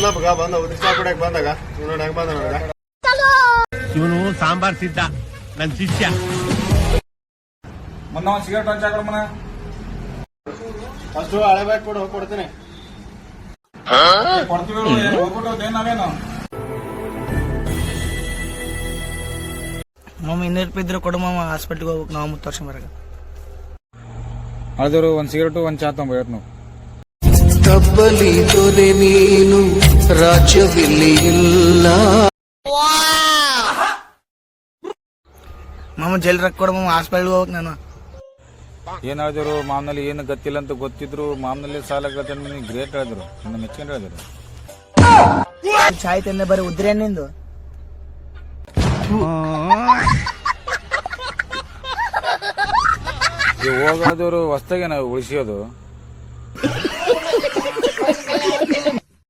ಬಂದ ಉದ್ರಿ ಚಾ ಕುಡಿಯಕ್ ಬಂದಾಗ ನೋಡಿ ಹೆಂಗ್ ಬಂದ ನೋಡ. ಇವನು ಸಾಂಬಾರ್ ಸಿದ್ಧ ನನ್ ಶಿಷ್ಯ. ಮೊನ್ನ ಸಿಗರೇಟ್ ಹಂಚ ಮನ ಅಷ್ಟು ಹಳೆ ಬ್ಯಾಗ್ ಕೊಡು ಕೊಡ್ತೀನಿ. ಕೊಡ್ತೀವಿ ಹೋಗ್ಬಿಟ್ಟು ನಾವೇನು ಮಾಮ 200 ಇದ್ರೆ ಕೊಡು ಮಾಮ, ಹಾಸ್ಪಿಟ್ಲಿಗೆ ಹೋಗ್ಬೇಕು ನಾವು 30 ವರ್ಷ ಬರಾಗ. ಅಳದವರು ಒಂದ್ ಸಿಗರೇಟು ಒಂದ್ ಚಾ ತೊಂಬ ನಾವು ಕಬ್ಬಲಿ ತೊರೆ ನೀನು ರಾಜ್ಯವಿಲ್ಲಿ ಇಲ್ಲ. ಮಾಮ ಜೈಲ್ ರೊಕ್ಕ ಕೊಡು ಮಾಮ, ಹಾಸ್ಪಿಟ್ಲಿಗೆ ಹೋಗ್ಬೇಕು ನಾನು. ಏನ್ ಹೇಳಿದ್ರು ಮಾಮನಲ್ಲಿ ಏನು ಗೊತ್ತಿಲ್ಲ ಅಂತ ಗೊತ್ತಿದ್ರು ಮಾಮನಲ್ಲಿ ಸಾಲ ಗ್ರೇಟ್ ಹೇಳಿದ್ರು, ನನ್ನ ಮೆಚ್ಕೊಂಡು ಹೇಳಿದ್ರು. ಚಾಯ್ ತಿಂದ ಬರೀ ಉದ್ರಿ ನಿಂದು. ಹೋಗೋದವರು ಹೊಸ್ದಾಗೆ ನಾವು ಉಳಿಸೋದು.